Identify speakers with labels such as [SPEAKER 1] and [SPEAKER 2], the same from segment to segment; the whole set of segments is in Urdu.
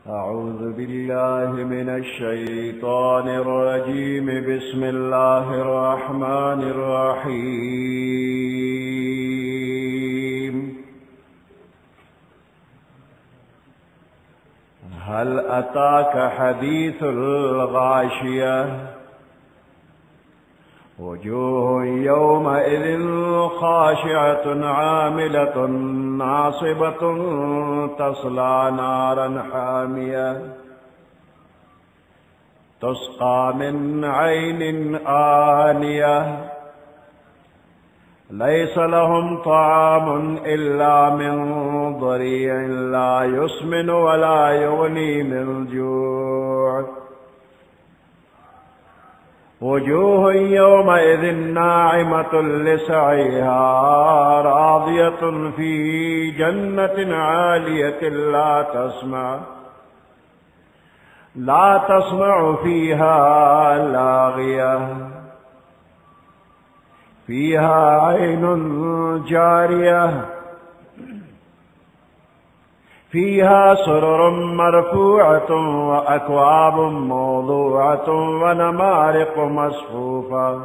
[SPEAKER 1] أعوذ بالله من الشيطان الرجيم. بسم الله الرحمن الرحيم. هل أتاك حديث الغاشية وجوه يومئذ خاشعة عاملة ناصبة تصلى نارا حامية تسقى من عين آنية ليس لهم طعام إلا من ضريع لا يسمن ولا يغني من جوع. وجوه يومئذ ناعمة لسعيها راضية في جنة عالية لا تسمع فيها لاغية فيها عين جارية فيها سرر مرفوعة وأكواب موضوعة ونمارق مصفوفة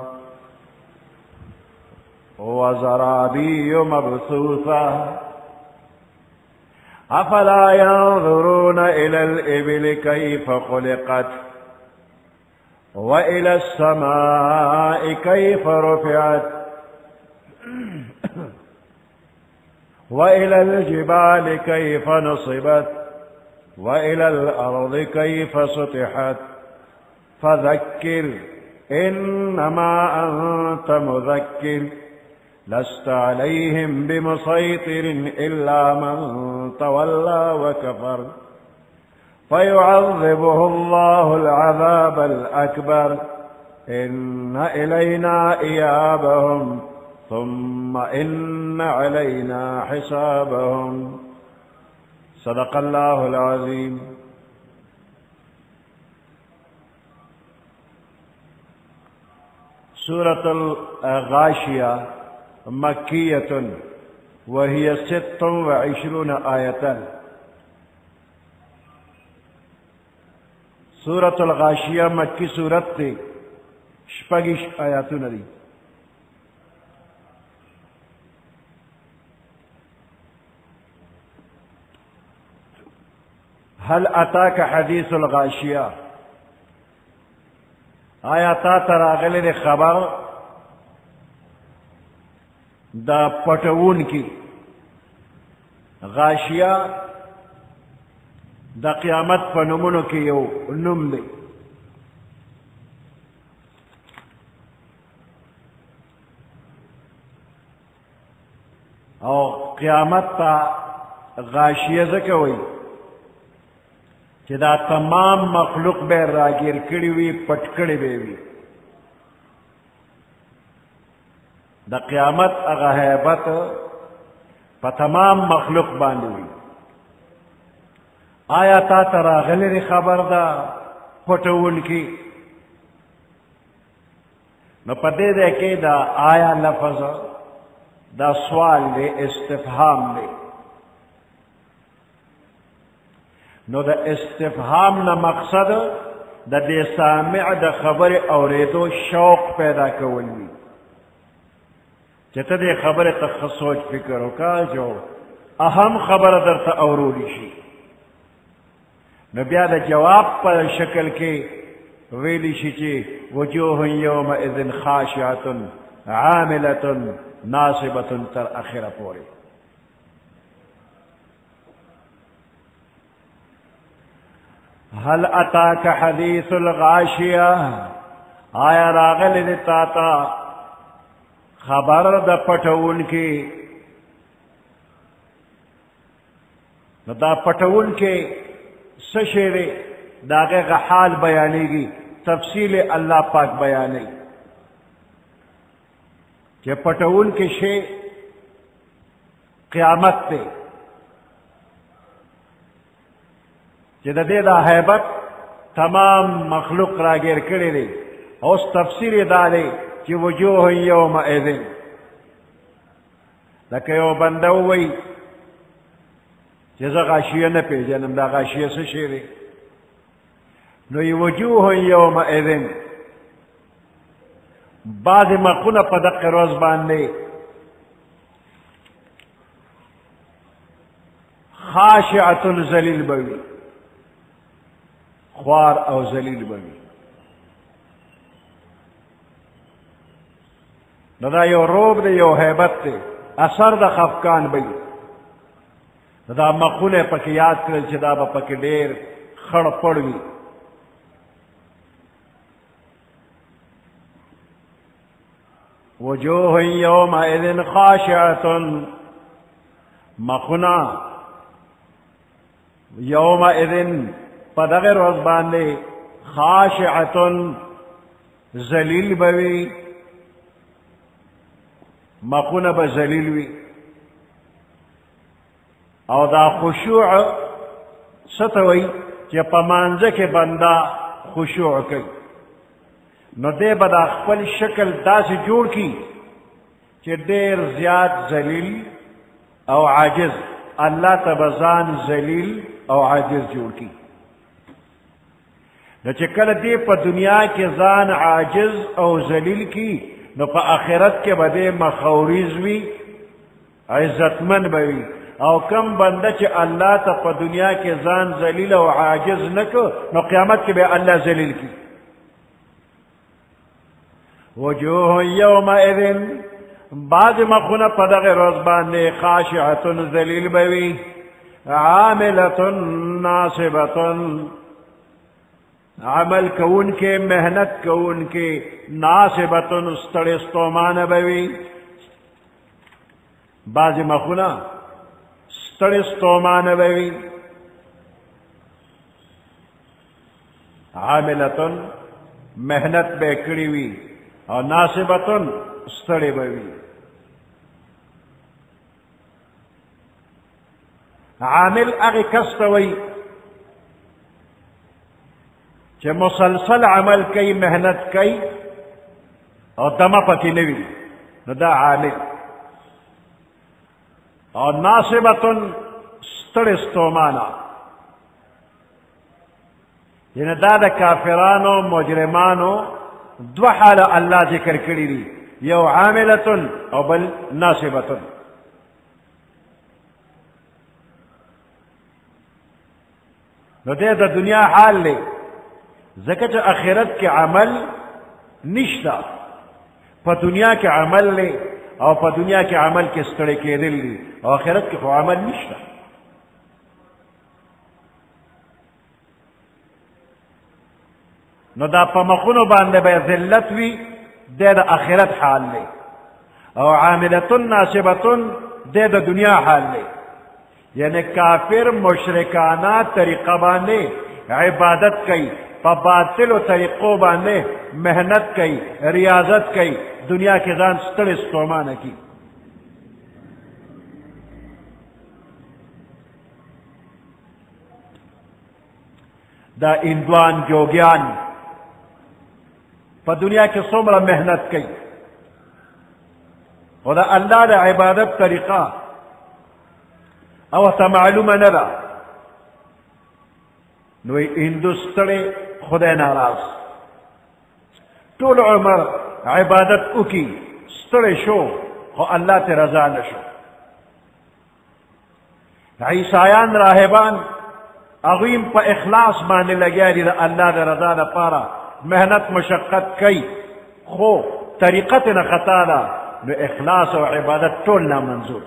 [SPEAKER 1] وزرابي مبثوثة. أفلا ينظرون إلى الإبل كيف خلقت وإلى السماء كيف رفعت وإلى الجبال كيف نصبت وإلى الأرض كيف سطحت. فذكر إنما أنت مذكر لست عليهم بمسيطر إلا من تولى وكفر فيعذبه الله العذاب الأكبر. إن إلينا إيابهم ثم إن علينا حسابهم. صدق الله العظيم. سورة الغاشية مكية وهي 26 آية. سورة الغاشية مكي سورة شپږ آیاتونه دي. هل اتاك حديث الغاشية آیا تا تراغلی خبر دا پټون کی غاشیه دا قیامت په نومونو کې یو نوم دی. او قیامت تا غاشیه ځکه وایي چې دا تمام مخلوق به راګیر کړي وي پټ کړي به وي. د قیامت هغه هیبت په تمام مخلوق باندې وي. آیا تا ته راغلې خبر ده پټوونکي؟ نو په دې ځای کې دا آیا لفظ دا سوال دی، استفهام دی. نو د استفهام نه مقصد د دې سامع د خبرې اورېدو شوق پیدا کول وي چې ته دې خبرې ته ښه سوچ فکر وکړه جو اهم خبره درته اورولی شي. نو بیا د جواب په شکل کې ویلی شي چې وجوه یومئذ خاشعة عاملة ناصبة تر اخره پورې. هل اتاك حديث الغاشية آیا راغلی دی تا تا خبر د پټون کی؟ نو دا پټون کی څه شی دی؟ د هغې حال بیانېږي، تفصیل الله پاک بیانوي چې پټون کی شی قیامت دی چې د دې دا هیبت تمام مخلوق راګیر کړی دی. اوس تفسیر یې دا دی چې وجوه یومئذ لکه یو بنده ووایي چې زه غاشیه نه پېژنم دا غاشیه څه شی دی نو وجوه یومئذ بعضې مخونه په دقه ورځ باندې خاشعة ذلیل بوي خوار او ذلیل بوي نو دا یو روب دی یو هیبت دی اثر د خفقان بوي دا مخونه پکې یاد کړل چې دا به پکې ډېر خړ پړ وي وجوه یومئذ خاشعة مخونه یومئذ پدغه ورځ باندې خاشعة ذلیل بوي مخونه به ذلیل وي او دا خشوع څه ته وایي چې په مانځه کې بنده خشوع کوي نو دی به دا خپل شکل داسې جوړ کړي چې ډېر زیات ذلیل او عاجز الله ته به ځان ذلیل او عاجز جوړ کړي نو چې کله دی په دنیا کې ځان عاجز او ذلیل کړي نو په آخرت کې به دی مخوریز وي عزتمن به وي او کم بنده چې الله ته په دنیا کې ځان ذلیل او عاجز نه کړ نو قیامت کې به الله ذلیل کړي وجوه یومئذ بعض مخونه په دغه ورځ باندې خاشعة ذلیل به وي عاملة ناصبة عمل کون کے محنت کون کے ناصبة ستړی ستومانه به وي بعضې مخونه ستړی ستومانه به وي عاملة محنت به کړې وي او ناصبة ستړی به وي عامل هغه کس ته وایي چې مسلسل عمل کوي محنت کوي او دمه پکې نه وي نو دا عامل او ناصبة ستړی ستومانه یعنی دا د کافرانو مجرمانو دو حاله الله ذکر کړي دي یو عاملة او بل ناصبة نو دې د دنیا حال دی ځکه چې آخرت کې عمل نشته په دنیا کې عمل دی او په دنیا کې عمل کې ستړی کېدل دي او آخرت کې خو عمل نشته نو دا په مخونو باندې به ذلت وي دی د آخرت حال دی او عاملة ناصبة دی د دنیا حال دی یعنی کافر مشرکانه طریقه باندې عبادت کوي په باطلو طریقو باندې محنت کوي ریاضت کوي دنیا کې ځان ستړی ستومانه کوي دا اندوان جوګیان په دنیا کې څومره محنت کوي او دا الله د عبادت طریقه او ته معلومه نه ده نو هندو ستړی خدای ناراض ټول عمر عبادت وکي ستړی شو خو الله ته رضا نه شو عیسایان راهبان هغوی په اخلاص باندې لګیا دي د الله د رضا لپاره محنت مشقت کوي خو طریقه ترې نه خطا ده نو اخلاص او عبادت ټول نامنظور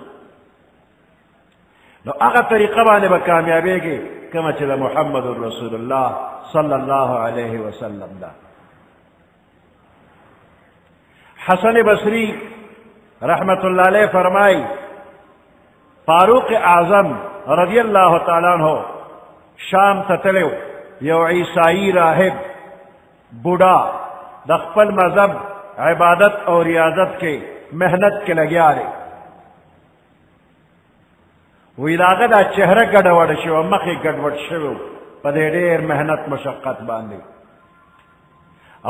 [SPEAKER 1] نو هغه طریقه باندې به کامیابېږي كما چې محمد رسول الله صلى الله عليه وسلم ده حسن بصری رحمت الله علیه فرمای فاروق اعظم رضی الله تعالی عنہ شام ته تلو یو عیسائی راهب بوډا د خپل مذهب عبادت او ریاضت کې محنت کې لګیا دی وی داغه دا چهره ګډوډ شو مخې ګډوډ شو په دې ډېر محنت مشقت باندې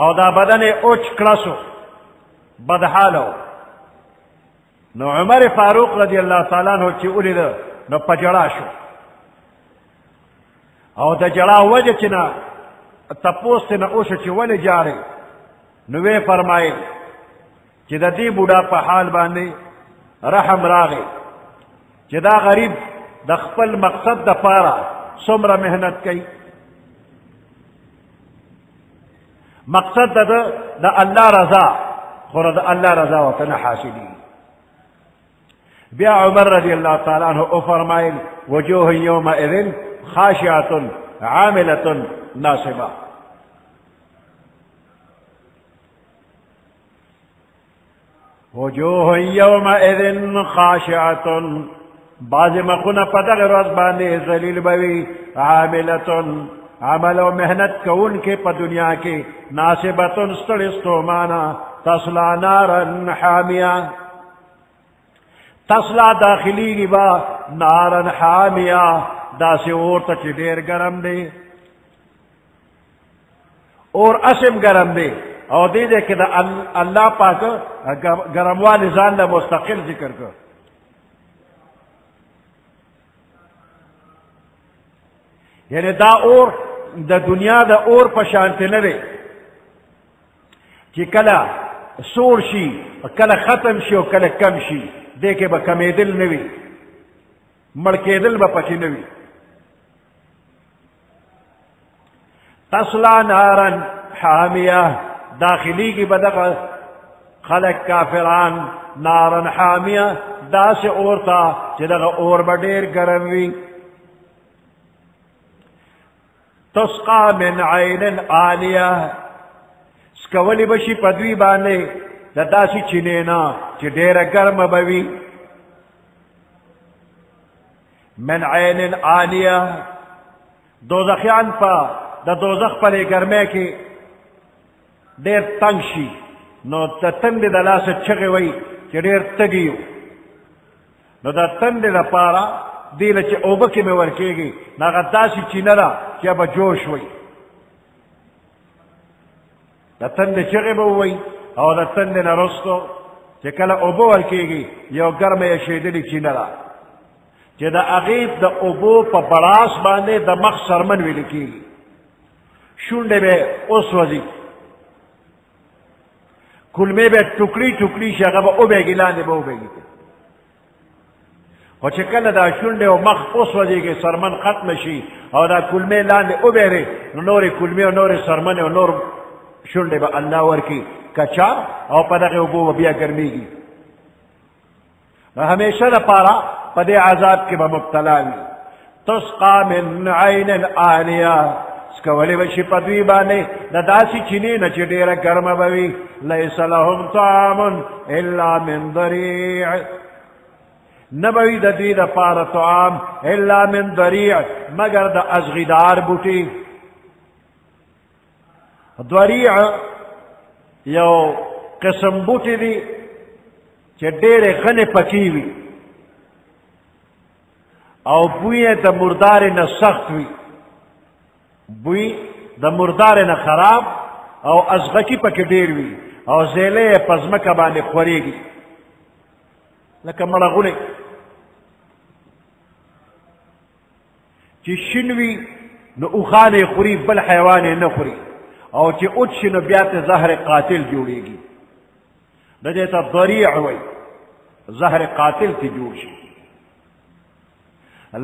[SPEAKER 1] او دا بدن یې اوچ کړسو بدحالو نو عمر فاروق رضی الله تعالی عنہ چې ولیده نو په ژړا شو او د جړا وجه چې نه تپوس نه اوشه چې ولې جاړې نو وی فرمایل چې د دې بوډا په حال باندې رحم راغی چې دا غریب د خپل مقصد د پاره څومره محنت کوي مقصد د الله رضا خو د الله رضا ورته نه حاصلېږي بیا عمر رضی الله تعالی عنہ او فرمایل وجوه یومئذ خاشعة عاملة ناصبة وجوه یومئذ خاشعة بعض مخونه په دغه ورځ باندې ذلیل بوي عاملة عمل و محنت کون کے پا دنیا کے ناصبتن ستړي ستومانا تصلا نارن حامیہ تصلا داخلی گی با نارن حامیہ دا سے اور تا چی دیر گرم دے اور اسم گرم دے او دے دے کہ دا اللہ پاک گرموال زان دا مستقل ذکر کر یعنی دا اور د دنیا د اور په شانته نه دی چې کله سور شي کله ختم شي او کله کم شي دې کې به کمیدل نه وي مړ کېدل به پکې نه وي تصلا نارن حامیه داخلیږي به دغه خلق کافران نارن حامیه داسې اور ته چې دغه اور به ډېر ګرم وي تسقى من عين آنية سکولی بشی پدوی باندے داسی چنینا چی دیر گرم بوی من عین آنیہ دوزخیان پا دا دوزخ پلے گرمے کی دیر تنگ شی نو دا تند دا لاس چگی وی چی دیر تگیو نو دا تند دا پارا دیل چی اوبکی میں ورکیگی ناغا داسی چینرا چی ابا جوش وی دا تند چگی بوی او دا تند نرستو چی کلا اوبو ورکیگی یو گرم یشیدلی چینرا چی دا اغیب دا اوبو پا براس باندے دا مخ سرمن وی لکیگی شونڈے بے اس وزی کلمے بے ٹکڑی ٹکڑی شاگا با اوبے گی لاندے با اوبے گی او چې کله دا شونډې او مخ اوس وځېږي سرمن ختم شي او دا کلمې لاندې وبېرې نو نورې کلمې او نورې سرمنې او نور شونډې به الله ورکړي کچا او په دغې اوبو به بیا ګرمېږي نو همیشه دپاره په دې عذاب کې به مبتلا وي تسقى من عین آنیه سکولی به شي په دوی باندې د داسې چینې نه چې ډېره ګرمه به وي لیس لهم طعام الا من ضریع نبوی دا دوی دا پار طعام الا من ضریع مگر دا ازغیدار بوٹی ضریع یو قسم بوٹی دی چه دیر غن پکی وی او بوی دا مردار نا سخت وی بوی دا مردار نا خراب او ازغکی پکی دیر وی او زیلے پزمکا باندې خوریگی لکه مړغونی چې شنوي نو اوخانې خوري بل حیوان نه خوري او چې اوت شي نو بیا ته زهر قاتل جوړیږي د دې ته ضریع وایي زهر قاتل ته جوړ شي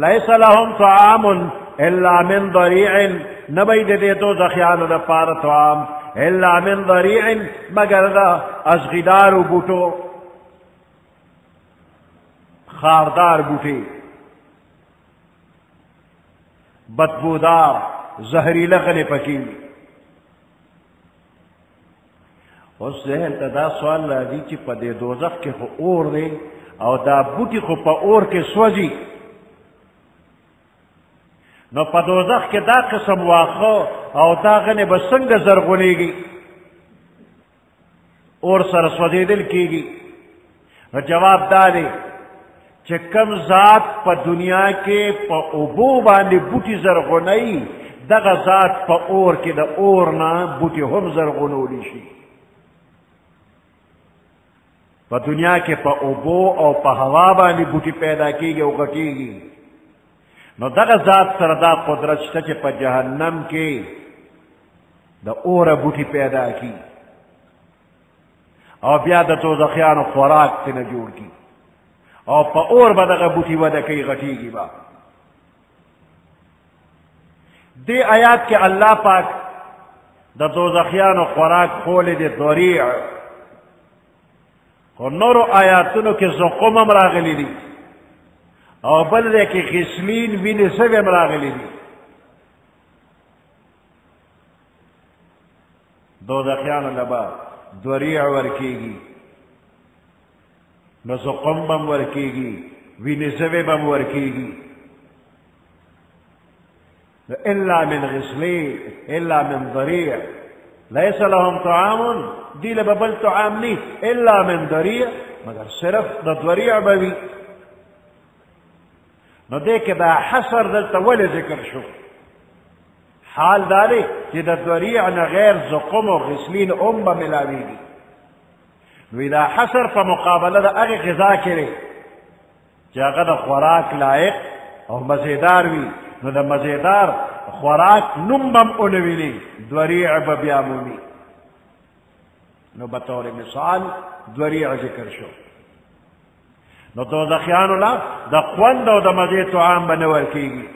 [SPEAKER 1] لیس لهم طعام الا من ضریع نبی د دې دوزخیانو دپاره طعام الا من ضریع مگر دا ازغیدارو بوټو خاردار بوٹی بدبودار زہریلا غنی پکیوی اس ذہن تا دا سوال لازی چی پا دے دوزخ کے خو اور دے او دا بوٹی خو پا اور کے سوزی نو پا دوزخ کے دا قسم واخو او دا غنی بسنگ زرغنی گی اور سر سوزی دل کی گی نو جواب دا دے چې کم ذات په دنیا کې په اوبو باندې بوټي زرغونی دغه ذات په اور کې د اور نه بوټي هم زرغونولی شي په دنیا کې په اوبو او په هوا باندې بوټي پیدا کېږي او غټېږي نو دغه ذات سره دا قدرت شته چې په جهنم کې د اوره بوټي پیدا کی او بیا د دوزخیانو خوراک ترنه جوړ کی او په اور به دغه بوټي وده کوي غټیږي به دې آیات کې الله پاک د دوزخیانو خوراک خولې د ضریع خو نورو آیاتونو کې زقوم هم راغلی دي او بل دی کې غسلین وینې سوې هم راغلی دي دوزخیانو له به ضریع ورکېږي نو زقوم به هم ورکېږي وینې سوې به هم ورکېږي إلا من غسلين إلا من ضريع ليس لهم طعام دي لببل طعام لي إلا من ضريع مگر صرف دا ضريع بوي نو ديك دا حصر دلتا ولي ذكر شو حال داري كي دا ضريع غير زقوم وغسلين بملاويدي وإذا حصر فمقابلة دا أغي غذا كري جاغا دا خوراك لائق او مزيدار وي نو د مزیدار خوراک نوم بم اونویني ضریع به بیا مومي نو بطور مثال ضریع ذکر شو نو دوزخیانو لا د خوند او د مزې طعام به نه ورکېږي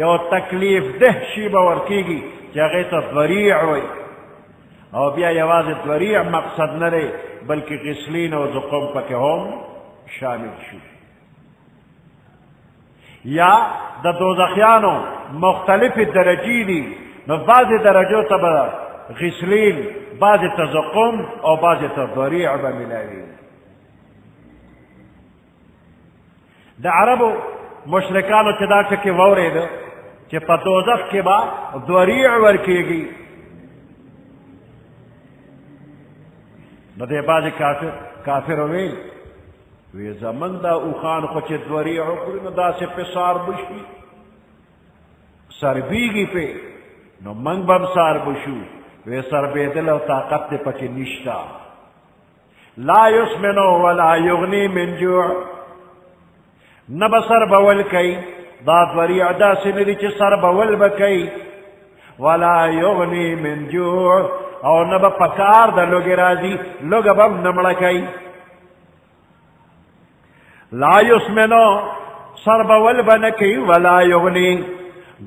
[SPEAKER 1] یو تکلیف ده شي به ورکېږي چې هغې ته ضریع وایي او بیا یوازې ضریع مقصد نه دی بلکې غسلین او زقوم پکې هم شامل شو یا د دوزخیانو مختلف درجی دي نو بعضې درجو ته به غسلین بعضې ته زقوم او بعضې ته ضریع به ملاوي د عربو مشرکانو چې دا ټکې واورېده چې په دوزخ کې به ضریع ورکېږي نو دی بعضې کافر ویل وی زمن دا اوخان خو چې ضریع وکړي نو داسې پې سار بشي سربیږي پې نو موږ به هم سار بشو وی سربېدل او طاقت دې پکې نشته لا یسمنو ولا یغني من جوع نه به سر بول کوي دا ضریع داسې نه دي چې سر بول به کوي ولا یغني من جوع او نه به په کار د لوږې راځي لوږه به هم نه مړه کوي لا یسمنو سر بول بنکی ولا یغنی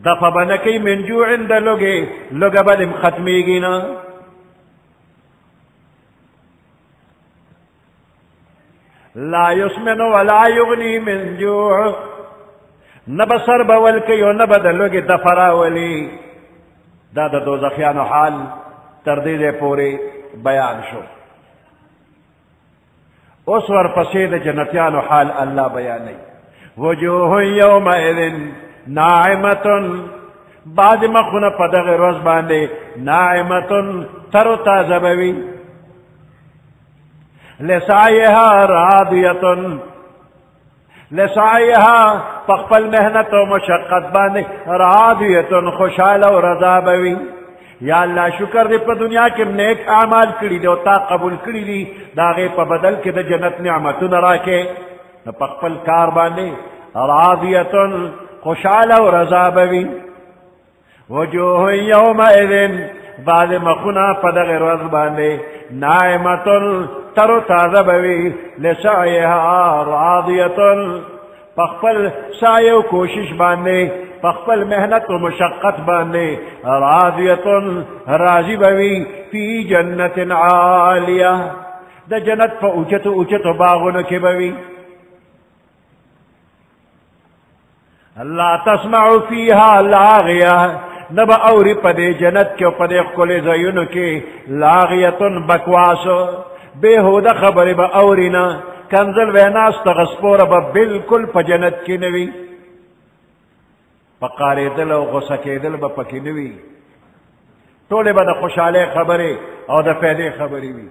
[SPEAKER 1] دفع بنکی من جوع د لوگے لوگا بلم ختمیگی نا لا یسمنو ولا یغنی من جوع نب سر بول کیو نب د لوگے دفع راولی دا د دوزخیانو حال تردید پوری بیان شو اس ورپسې د جنتیانو حال الله بیانوي وجوه یومئذ ناعمة بعض مخونه په دغه ورځ باندې ناعمة تر و تازه به وي لسعیها راضیة لسعیها په خپل محنت او مشقت باندې راضیة خوشحاله او رضا به وي یا الله شکر دې په دنیا کې نیک اعمال کړي دي او تا قبول کړي دي د هغې په بدل کې د جنت نعمتونه راکې نو په خپل کار باندې راضیة خوشحاله او رضا به وي وجوه یومئذ بعض مخونه په دغې ورځ باندې ناعمة تر و تازه به وي لسعیها راضیة په خپل سعی او کوشش باندې په خپل محنت و مشقت باندې راضیة راضی به وي فی جنت عالیه د جنت په اوچتو اوچتو باغونو کې به وي لا تسمع فيها لاغیه نبا اوری پا دے جنت کے پا دے خکل زیونو کے لاغیتن بکواس بےہودہ خبر با اورینا کنزل ویناس تغسپور با بالکل پا جنت کی نوی پا قاری دل و غسکی دل با پکی نوی طولے با دا خوشحالے خبرے او دا فیدے خبری وی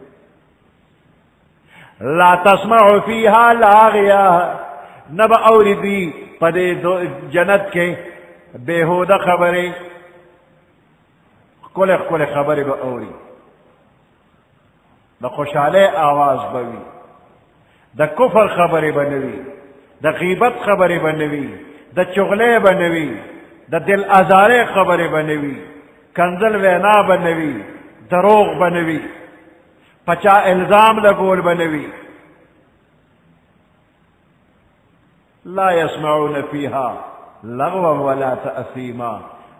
[SPEAKER 1] لا تسمع فيها لاغیہ نبا اوری دی پا دے جنت کے بےہودہ خبرے کل کل خبرې به اوري د خوشحالۍ آواز به وي د کفر خبرې به نه وي د غیبت خبرې به نه وي د چغلې بنوي د دل ازارې خبرې بنوي کنزل وینا بنوي دروغ بنوي پچا الزام لګول بنوي لا يسمعون فيها لغوا ولا تأثيما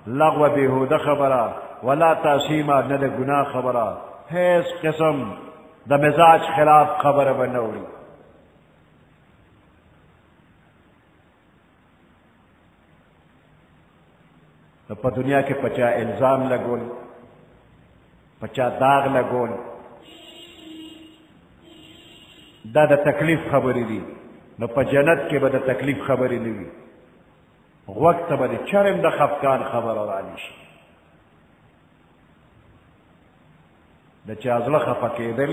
[SPEAKER 1] لغو بهوده خبره ولا تأثيما نه د ګناه خبره هیڅ قسم د مزاج خلاف خبره بنوي په دنیا کې پچا الزام لګول پچا داغ لګول دا د تکلیف خبرې دي نو په جنت کې به د تکلیف خبرې نه وي غوږ ته به د چرم د خفقان خبره رانی شي د چا زړه خفه کېدل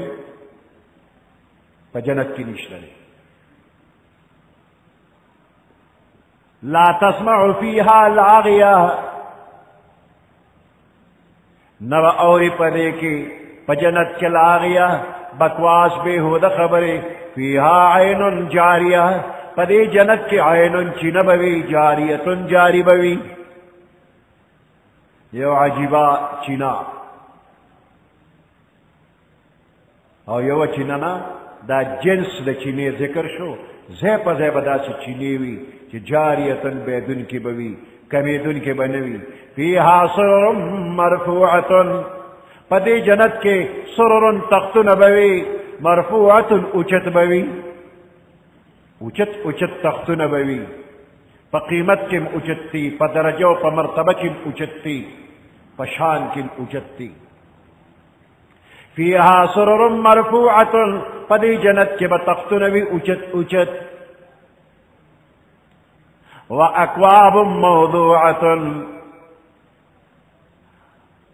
[SPEAKER 1] په جنت کې نشته دی لا تسمع فيها لاغیه نو اوری پدے کی پجنت کے لاغیہ بکواس بےہودہ خبریں فیہا عین جاریہ پدے جنت کے عین چین بوی جاریتن جاری بوی یو عجیبہ چینا او یو چیننا دا جنس دا چینے ذکر شو زیب زیب دا سی چینیوی چی جاریتن بیدن کی بوی کمیدن کے بنوی فیہا سرر مرفوعتن پدی جنت کے سرر تختن بوی مرفوعتن اچت بوی اچت تختن بوی پا قیمت کم اچت تی پا درجو پا مرتبہ کم اچت تی پا شان کم اچت تی فیہا سرر مرفوعتن پدی جنت کے بتختن بوی اچت وَأَكْوَابٌ مَوْضُوعَةٌ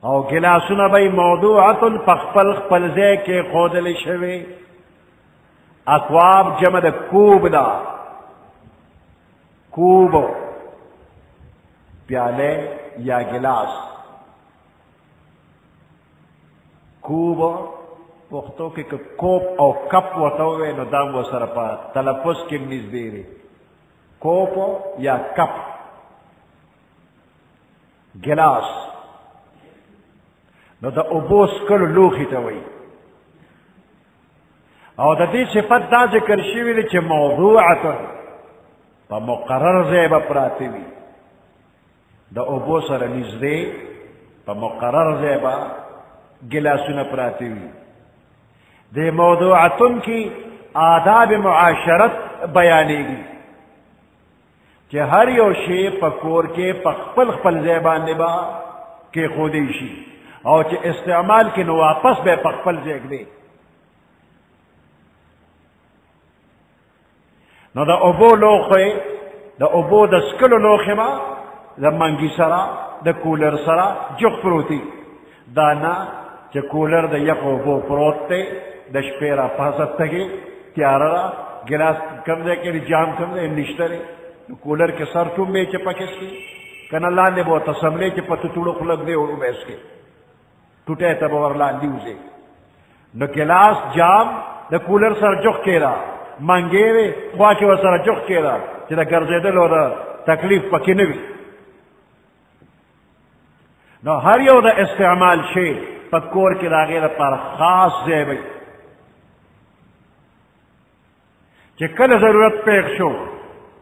[SPEAKER 1] او گلاسونه بی موضوعة پخپل خپل ځای کې ښودل شوي اکواب جمع د کوب دا کوب پیاله یا گلاس کوب پښتو کې کوب او کپ ورته ووایي نو دا هم ورسره په تلفظ کې نږدې دی کوپو یا کپ گلاس نو د اوبو څښلو لوښي ته وایي او د دې صفت دا ذکر شوي دی چې موضوعة په مقرر ځای به پراته وي د اوبو سره نږدې په مقرر ځای به ګلاسونه پراته وي د موضوعتن کې آداب معاشرت بیانېږي چې هر یو شی په کور کې په خپل خپل ځای باندې به کېښودی شي او چې استعمال کې نو واپس به په خپل ځای ږدي نو د اوبو لوښی د اوبو د څښلو لوښی به د منګي سره د کولر سره جوخ پروتي دا نه چې کولر د یخو اوبو پروت دی د شپې را پاسه تګي تیاره ده ګلاس کم ځای کې جام کم ځای نشته دی نو کولر کې سر ټومبې چې پکې شي کنه لاندې به ورته سملې چې په توړو خلک دی او بیس کې ټوټې ته به ور لاندې وځي نو ګلاس جام د کولر سره جوخ کېده منګې وې خوا کې ورسره جوخ کېده چې د ګرځېدلو د تکلیف پکې نه وي نو هر یو د استعمال شی په کور کې د هغې لپاره خاص ځای وي چې کله ضرورت پیښ شو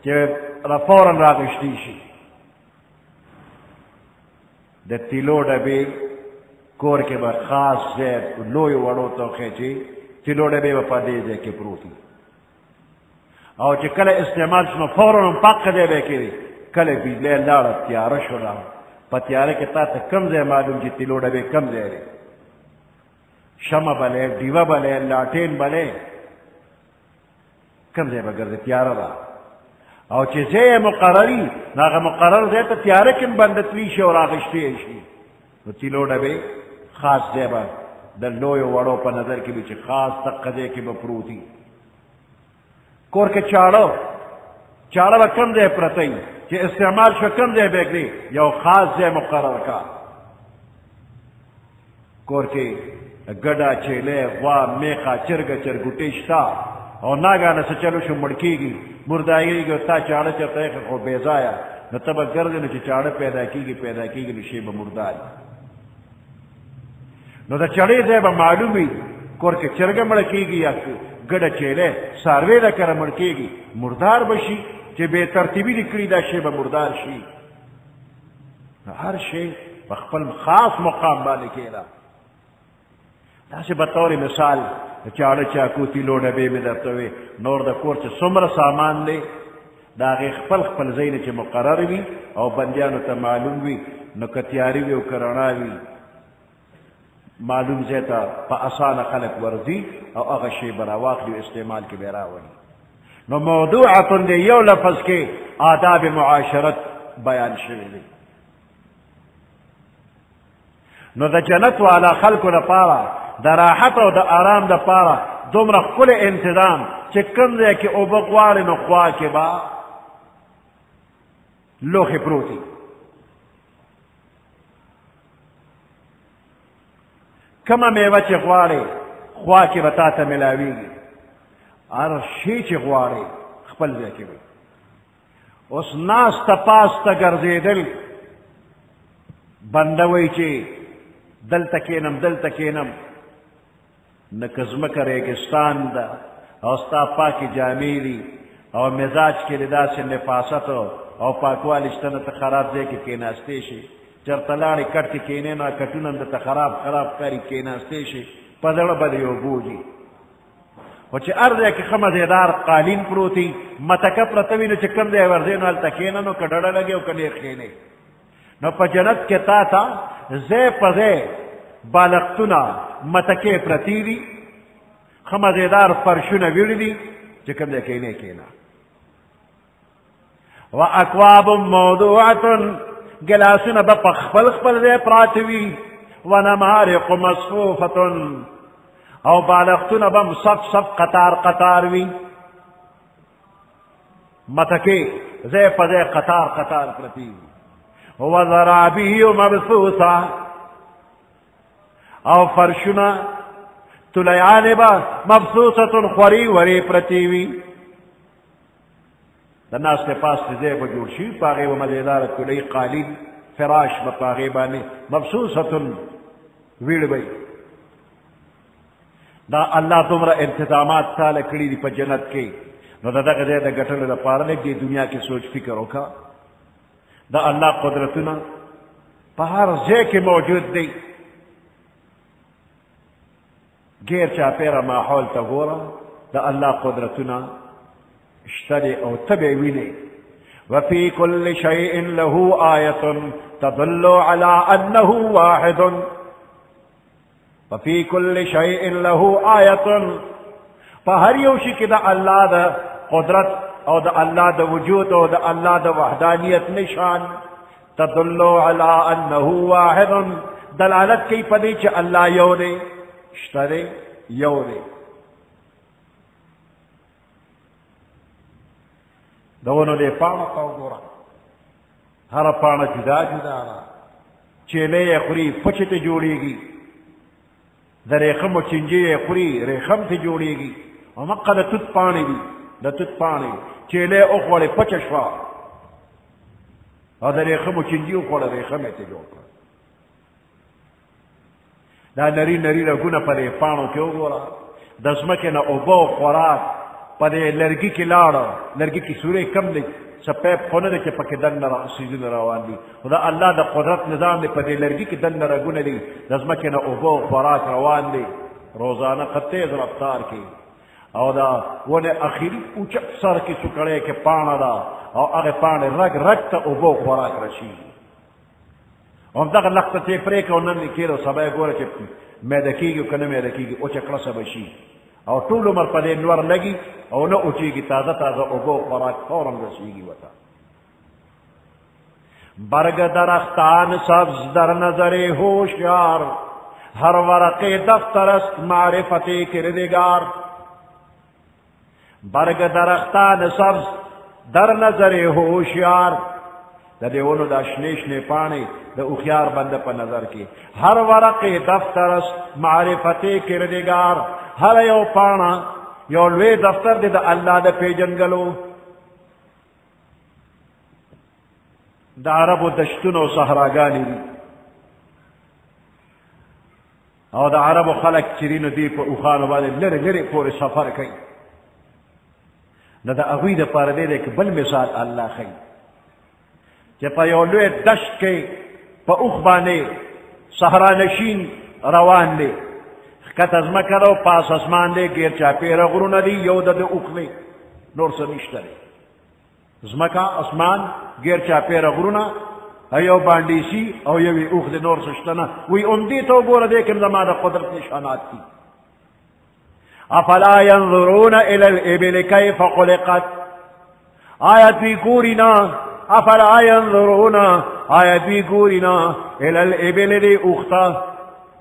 [SPEAKER 1] چې فوراً راغشتی شي د تیلو ډبې کور کې به خاص ځای لوی وړو ته خېچي تیلو ډبې به په دې ځای کې پروتي او چې کله استعمال شو نو فوراً پاک ځای به کېږي کله بجلی لاړه تیاره شوله په تیاره کې تا ته کم ځای معلوم چې تیلو ډبې کم ځای دی شمع بلې ډیوه بلې لاټین بلې کم ځای به ګرځي تیاره ده او چې ځای مقرري نو هغه مقرر ځای ته تیاره کې هم بندتلی شي او راغشتی شي نو تیلو ډبې خاص ځای به د لویو وړو په نظر کې به چې خاص دقه ځای کې به پروتي کور کې چاړه به کم ځای پرته وي چې استعمال شو کم ځای به ږدي یو خاص ځای مقرر کا کور کې ګډه چیلې غوا میخه چرګه چرګوټۍ شته او ناګانه څه چلو شو مړ کېږي مردارېږي او تا چاړه چېرته یې خو بې ځایه نو ته به ګرځې نو چې چاړه پیدا کېږي نو شی به مردار نو د چړې ځای به معلوم وي کور کې چرګه مړه کېږي یا ګډه چیلې څاروی د کره مړ کېږي مردار به شي چې بې ترتیبي دې کړي دا شی به مردار شي نو هر شی په خپل خاص مقام باندې کېده داسې به طور مثال د چاړه چاکو تیلو ډبې مې درته وې نور د کور چې څومره سامان دی د هغې خپل ځای نه چې مقرر وي او بندیانو ته معلوم وي نو که تیاري وي او که رڼا وي معلوم ځای ته په اسانه خلک ورځي او هغه شی به راواخلي او استعمال کې به یې راولي نو موضوعتن دی یو لفظ کې آداب معاشرت بیان شوی دی نو د جنت والا خلکو لپاره د راحت او د آرام دپاره دومره ښکلی انتظام چې کوم ځای کې اوبه غواړي نو خوا کې به لوښې پروتي کومه میوه چې غواړې خوا کې به تا ته میلاویږي هر شی چې غواړې خپل ځای کې وي اوس ناسته پاسته ګرځېدل بنده وایي چې دلته کښېنم نه که ځمکه ریګستان ده او ستا پاکې جامې دي او مزاج کې دې داسې نفاست او پاکوالي شته نه ته خراب ځای کې کښېناستې شي چېرته لاړې کټ کې کښېنې نو کټونه هم درته خراب ښکاري کښېناستې شي په زړه به دې یو بوجي خو چې هر ځای کې ښه مزېدار قالین پروت وي متکه پرته وي نو چې کوم ځای ورځې نو هلته کښېنه نو که ډډه لګې او که ډېر کښېنې نو په جنت کې تا ته ځای په ځای بالښتونه متکې پرتې دي ښه مزېدار فرشونه ویړي دي چې کوم ځای کښېنې کښېنه واکواب موضوعة ګلاسونه به په خپل ځای پراته وي ونمارق مصفوفة او بالښتونه به هم صف قطار وي متکې ځای په ځای قطار پرتې وي وزرابي مبثوثة او فرشونه تلیانې به مبثوثة خوري ورې پرتې وي د ناستې پاستې ځای به جوړ شي په هغې به مزېداره تلۍ قالین فراش به په هغې باندې مبثوثة ویړ به دا الله دومره انتظامات تاله کړي دي په جنت کې نو د دغه ځای د ګټلو لپاره نه دې دنیا کې سوچ فکر وکړه د الله قدرتونه په هر ځای کې موجود دی غیر چاپیره ماحول ته ګوره د الله قدرتونه شته دی او ته به یې وینې وفي كل شيء له آية تدل على أنه واحد وفي كل شيء له آية فهر یو شي کې د الله د قدرت او د الله د وجود او د الله د وحدانیت نشان تدل على أنه واحد دلالت کوي په دې چې الله you the شته the you the د ونو دې پاڼه ته وګوره هره پاڼه جدا ده چیلې یې خوري پچې ته جوړېږي د ریخمو چینجې یې خوري ریخم ته جوړېږي او مقه د توت پاڼې دي د توت پاڼې چیلې وخوړې پچه شوه او د ریخمو چینجې وخوړه ریخم یې ته جوړ کړه دا نري رګونه په دې پاڼو کې وګوره د ځمکې نه اوبه او خوراک په دې لرګي کې لاړه لرګي کې سورې کم دی څه پیپ خو نه دی چې پکې دننه سیزونه روان دي خو دا الله د قدرت نظام دی په دې لرګي کې دننه رګونه دي د ځمکې نه اوبه او خوراک روان دي روزانه ښه تیز رفتار کې او دا ونې اخري اوچت سر کې سوکړی کې پاڼه ده او هغې پاڼې رګ ته اوبه او خوراک رسېږي همدغه لښته ته یې پرېږه او نن یې کېږي او سبا یې ګوره چې میده کېږي او که نه میده کېږي اوچه کړسه به شي او ټول عمر په دې نور لګي او نه اوچېږي تازه اوبه او خوراک فورا رسېږي ورته برگ درختان سبز در نظر هوشیار هر ورق دفتر است معرفت کردگار برگ درختان سبز در نظر هوشیار د دې ونو دا شنې شنې پاڼې د هوښیار بنده په نظر کې هر ورق دفتر است معرفت کردگار هر یو پاڼه یو لوی دفتر دی د الله د پیژنګلو. د عربو دشتونه او صحراګانې دي او د عربو خلک چې دي نو دوی په اوښانو باندې لرې لرې پورې سفر کوي. نو د هغوی دپاره دی که بل مثال الله ښیي چې په یو لوی دشت کې په اوښ باندې صحرانشین روان دی، ښکته ځمکه ده او پاس اسمان دی، ګیر چاپېره غرونه دي، یو د اوښ دی، نور څه نشته دی. ځمکه اسمان ګیر چاپېره غرونه یو باندیسی او یوی اوښ دی، نور څه شته نه. وایي همدې ته وګوره دی که زما د قدرت نشانات دي. افلا ينظرون الى الابل كيف خلقت، آیا دوی ګوري نه؟ افلا ينظرون، آیا دوی ګوري نه؟ الى الابل دی اوښ ته،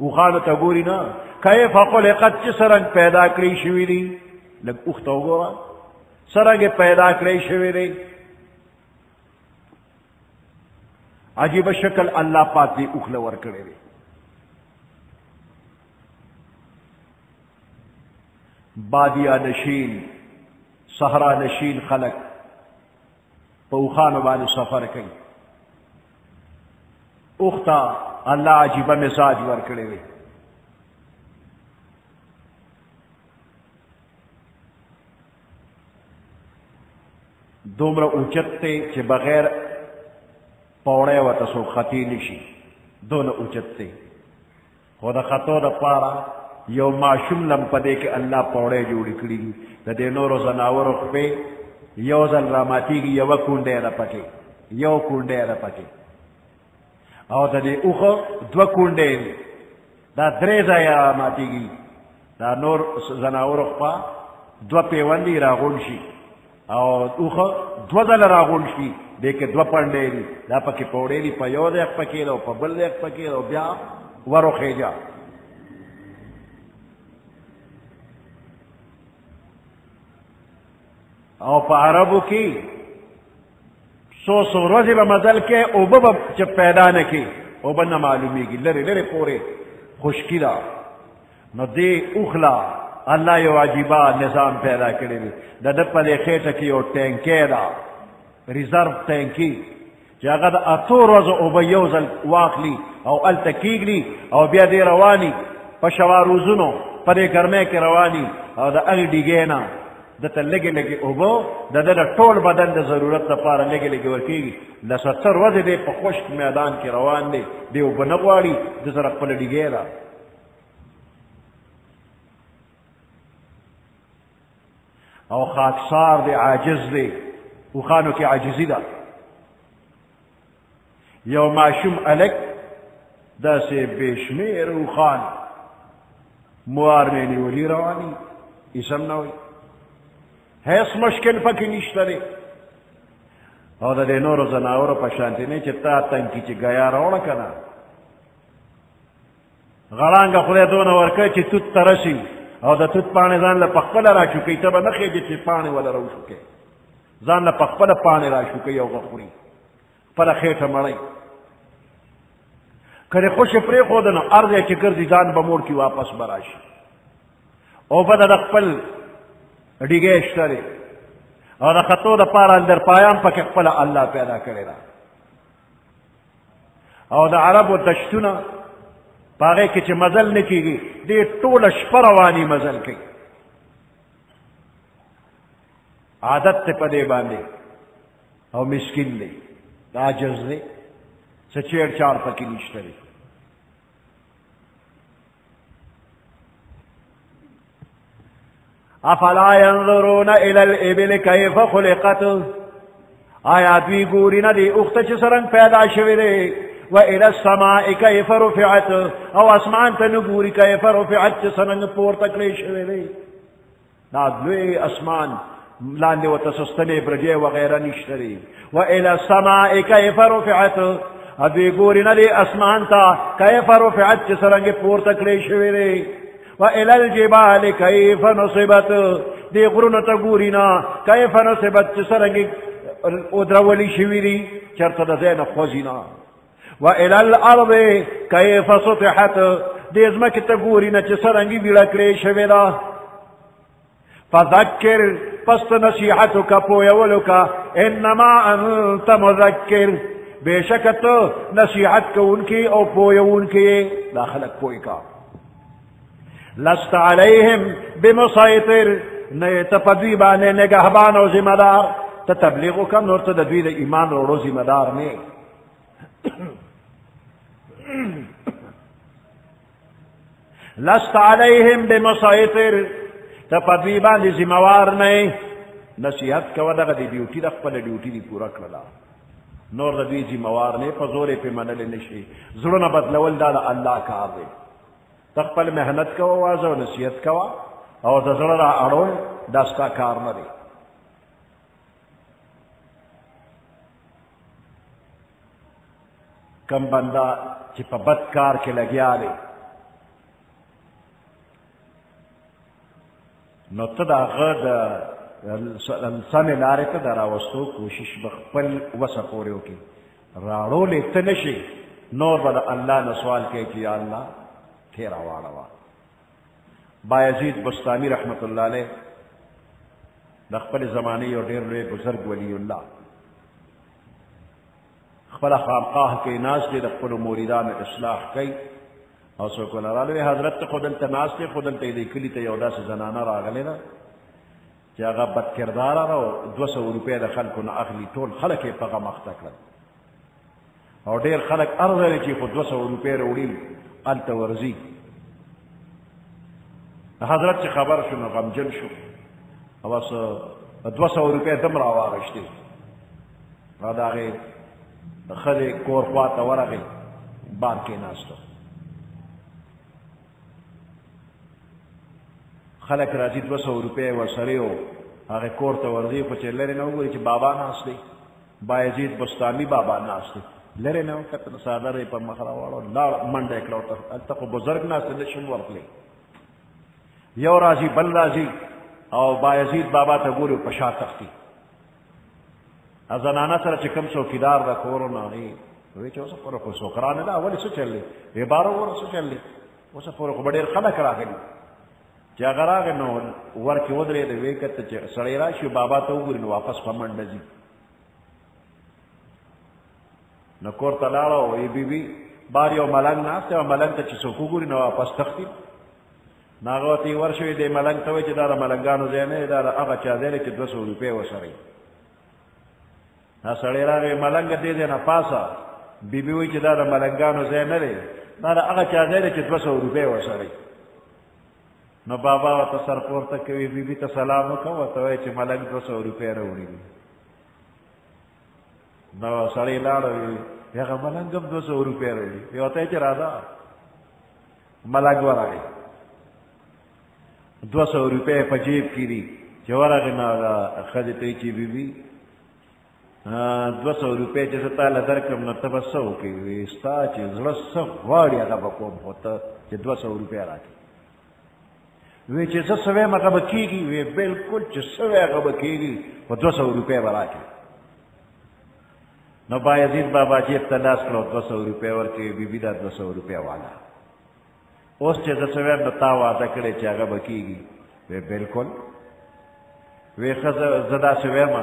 [SPEAKER 1] اوښانو ته ګوري نه؟ کیف خلقت چې څرنګ پیدا کړی شوي دي. لږ اوښ ته وګوره څرنګ پیدا کړی شوي دی. عجیب شکل الله پاک دې اوښ له ورکړی دی. بادیا نشین صحرا نشین خلق په اوښانو باندې سفر کوي. اوښ ته الله عجیبه مزاج ورکړی دی. دومره اوچت دی چې بغیر پوړی ورته څوک خطی نشي، دونه اوچت دی. خو د خطو دپاره یو ماشوم لم په دې کې الله پوړی جوړې کړي دي. د دې نورو ځناورو خپې یو ځل راماتېږي، یوه کونډۍ ده پکې، یو کونډۍ ده پکې. او د دې اوښه دوه کونډۍ دي، دا درې ځایه راماتېږي. دا نور ځناورو خپه دوه پیوندې راغونډ شي او اوښه دوه ځله راغونډ شي، دې کې دوه پنډې دي، دا پکې پوړې دي، په یو ځای پکې ده او په بل ځای پکې ده او بیا وروخېجه. او په عربو کې څو څو ورځې به مزل کې اوبه به چې پیدا نه کړي، اوبه نه معلومېږي، لرې لرې پورې خشکي ده. نو دې اوښ لا الله یو عجیبه نظام پیدا کړی دی. د ده په دې خېټه کې یو ټینکۍ ده، ریزرو ټینکي، چې هغه د اتو ورځو اوبه یو ځل واخلي او هلته کېږدي او بیا دې رواني په شواروزونو په دې ګرمۍ کې رواني او د هغې ډیګۍ نه دته لږې لږې اوبه د ده د ټول بدن د ضرورت لپاره لږې لږې ورکېږي. له 70 ورځې دی په خشک میدان کې روان دی، دی اوبه نه غواړي، د سره خپله ډیګۍ ده. او خاکسار دی، عاجز دی، اوښانو کې عاجزي ده. یو ماشوم هلک داسې بې شمېره اوښان موار مې نیولي رواني، هېڅ هم نه وایي، هیڅ مشکل پکې نشته دی. او د دې نورو ځناورو په شانتې نه چې تا تنکي چې ګیا راوړه که نه، غړانګه خدای دونه ورکوي چې توت ته رسي او د توت پاڼې ځان له پخپله راچوکوي، ته به نه خېږي چې پاڼې وله راوشوکې، ځان له پخپله پاڼې راچوکوي او غخوري، خپله خېټه مړی. که دې خوشې پرېښوده نو هر ځای چې ګرځي ځان به موړ کي واپس به راشي. او به د خپل ډیګۍ شته دی او د خطو دپاره اندر پایان پکې خپله الله پیدا کړې ده. او د عربو دشتونه په هغې کې چې مزل نه کېږي، دې ټوله شپه رواني مزل کوي. عادت دی په دې باندې او مسکین دی، عاجز دی، څه چیړ چاړ پکې نشته دی. افلا ينظرون الى الابل كيف خلقت، آیا دوی ګوري نه دی اوښ ته چې څرنګ پیدا شوې دی. و الى السماء كيف رفعت، او اسمان ته نه ګوري كيف رفعت چې څرنګ پورته کړی شوې دی. دا لوی اسمان لاندې ورته سستنې برجې وغیره نشته دی. و الى السماء كيف رفعت، دوی ګوري نه دی اسمان ته كيف رفعت چې څرنګ پورته کړی شوې دی. وإلى الجبال كيف نصبت، دې غرونو ته ګوري نه كيف نصبت چې څرنګې ودرولي شوي دي، چېرته د ځای نه خوځي نه. وإلى الأرض كيف سطحت، دې ځمکې ته ګوري نه چې څرنګې بیړه کړې شوې ده. فذکر پس نصیحتو کا پویولو کا انما انت مذکر بے شک تو نصیحت کو ان کی او پویو ان کی دا خلق پوی کا لست علیہم بمسیطر نئے تپدوی بانے نگہبان و ذمہ دار تتبلیغو کم نور تدوی دا ایمان روڑو ذمہ دار نے لست علیہم بمسیطر تپدوی بانے ذمہوار نہیں نصیحت کا ودغ دی ڈیوٹی دا خپل ڈیوٹی دی پورا کرلا نور دا دی ذمہوار نے پزورے پہ منل نشی زرنا بدلول دا اللہ کار دے تخپل محنت کوا واضح و نصیحت کوا اور دا زرنا اڑول دا ستا کار نہ دے کم بندہ چی پا بد کار کے لگیا لے نو تدا غد سمی لارے تدا راوستو کوشش بخپل وسا پوریو کی راڑو لے تنشی نور بدا اللہ نسوال کے کہ یا اللہ تیرا واڑوا بایزید بستامی رحمت اللہ علیہ دخپل زمانی اور دیر لے بزرگ ولی اللہ خپل خامقاہ کے ناس دے دخپل موریدان اصلاح کئی اور سوکو لرالوی حضرت خودل تناس دے خودل تیدی کلی تیودا سے زنانا راغلے نا چی اگا بد کردارا رو 200 روپے دا خلقو نا اخلی طول خلق پاگا مختک لد اور دیر خلق ارزلی چی خود 200 روپے روڑی قلت ورزی حضرت چی خبر شو نا غمجن شو بس 200 روپے دم را واغشتی را داغی خلی کور خواتا ورغی بار کے ناستو خلق راځي 200 روپے ورسره او هغه کور ته ورځي خو چې لري نه وګوري چې بابا ناست دی بایزید بستامی بابا ناست دی لري نه کته ساده په مخ راوړو لا منډه کړو ته خو بزرګ ناست دی شم ورکلی یو راځي بل راځي او بایزید بابا ته ګوري په شا تختی ازنانا سره چې کوم څوکیدار دا کورو نه وي وی چې اوس پر خو سوکرانه دا اول څه چللی یې بارو ور څه چللی اوس پر خو ډېر خلک راغلي چې هغه راغی نو ورکې ودرېد ویې کته چې سړی راشي بابا ته وګوري نو واپس په منډه ځي نو کور ته لاړه وی بي بي بار یو ملنګ ناست دی او ملنګ ته چې څوک وګوري نو واپس تښتي نو هغه ورته یې ورشوي دی ملنګ ته وایي چې دا د ملنګانو ځای نه دی دا د هغه چا ځای دی چې 200 روپۍ ورسره وي دا سړی راغی ملنګ دې ځای نه پاسه بي بي وایي چې دا د ملنګانو ځای نه دی دا د هغه چا ځای دی چې 200 روپۍ ورسره وي نو بابا ورته سر پورته کوي بي بي ته سلام وکړه ورته وایي چې ملنګ 200 روپۍ راوړي دي نو سړی لاړ وي هغه ملنګ هم 200 روپۍ راوړي وی ورته چې راځه ملنګ ورغی 200 روپۍ په جیب کې دي چې ورغی نو هغه ښځې ته چې بي بي 200 روپۍ چې زه تاله درکړم نو ته به څه وکړې وی ستا چې زړه څه غواړي هغه به کوم خو ته چې 200 روپۍ راکړې وی چې زه څه وایم هغه به کېږي وی بلکل چې څه وی هغه به کېږي خو 200 روپۍ به راکړې نو بایزید بابا جیب ته لاس کړو 200 روپۍ ورکړې بي بي دا 200 روپۍ والا اوس چې زه څه وایم نو تا وعده کړې چې هغه به کېږي وی بلکل وی ښه زه داسې وایم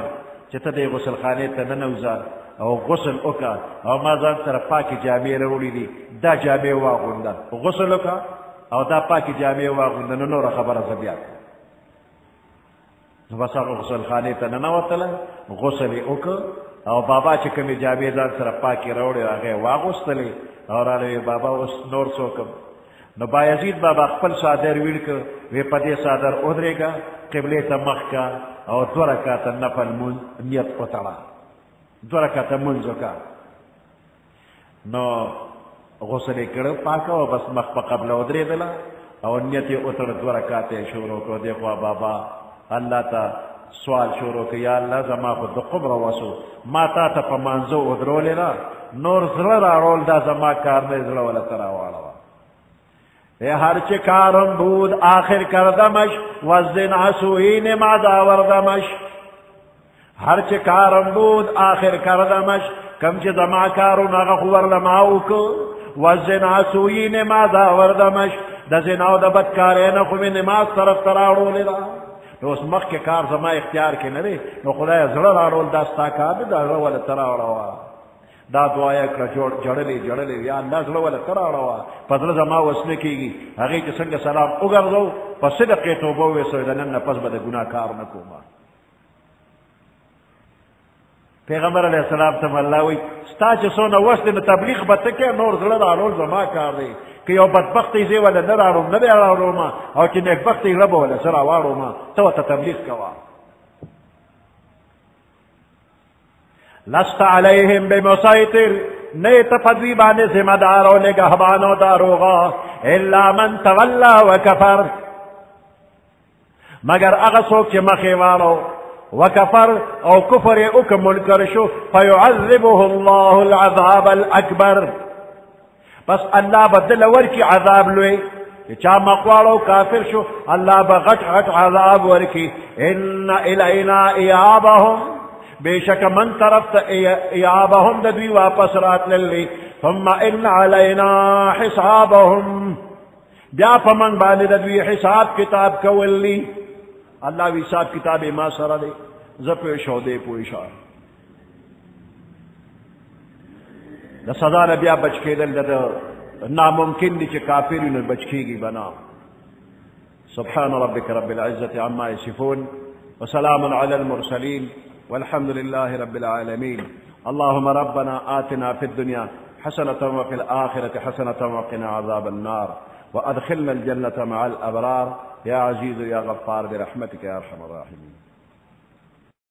[SPEAKER 1] چې ته دې غسل خانې ته ننوځه او غسل وکړه او ما ځان سره پاکې جامې راوړي دي دا جامې واغونده غسل وکړه او دا پاکې جامې واغونده نو نوره خبره زه بیا کړم نو بس هغه غسل خانې ته ننوتله غسل یې وکړ او بابا چې کومې جامې ځان سره پاکې راوړې هغه یې واغوستلې او راله بابا اوس نور څه وکړم نو بایزید بابا خپل څادر ویړ کړ وی په دې څادر ودرېږه قبلې ته مخ کا او 2 رکعاته نفل نیت وتړه 2 رکعاته لمونځ وکړه نو غسل یې کړه پاکه او بس مخ په قبله ودرېدله او نیت یې وتړه 2 رکعاته یې شروع کړو دی خوا بابا الله ته سوال شروع کړ یا الله زما خو د قبر وسو ما تا ته په مانځو ودرولې نه نور زړه راړول دا زما کار نه زړه ولا ته راواړوه هر چه کارم بود آخر کردمش و زن سوی نماز آوردمش هر چه کارم بود آخر کردمش کم چه زما کارون اغا خوردماو که و زن سوی نماز آوردمش دا زناو دا بدکارین خوی نماز طرف تراړو لیدا نو اوس مخکې کار زما اختیار کې نه دی نو خدایه زړه راړول دا ستا کار دی دا زړه ولې ته راوړوه دا دعا یې کړه جړلې یا الله زړه ولې ته راوړوه په زړه زما وس نه کېږي هغې چې څنګه سلام وګرځو په صدق یې توبه وویسو د نن نه پس به د ګناه کار نه کومه پیغمبر علیه السلام ته الله وایي ستا چې څونه وس دی نو تبلیغ به ته کې نور زړه راړول زما کار دی که یو بدبختی زه ولا نه راړم نه به راوړم او چې نیکبختي زړه به ولا سره راوړم ته ورته تبلیغ کوه لست علیهم بمسیطر نه ته په دوی باندې ذمه دار او نگهبان او داروغه الا من تولی وکفر مگر هغه څوک چې مخې واړو وكفر او كفر اوك منكر شو فيعذبه الله العذاب الاكبر بس الله بدل ورکی عذاب لوی چا مقوالو کافر شو الله بغټ غټ عذاب ورکی ان الینا ایابهم بیشک من طرف ایابهم د دوی واپس راتللی ثم ان علینا حسابهم بیا په من باندې د دوی حساب کتاب کولی الله وی حساب کتاب ما سره دی زپه شو دی پوښا د سزا نه بیا بچ کېدل د ناممکن دي چې کافر نه بچ کېږي بنا سبحان ربك رب العزة عما يصفون وسلام على المرسلين والحمد لله رب العالمين اللهم ربنا آتنا في الدنيا حسنة وفي الآخرة حسنة وقنا عذاب النار وأدخلنا الجنة مع الأبرار يا عزيز يا غفار برحمتك يا أرحم الراحمين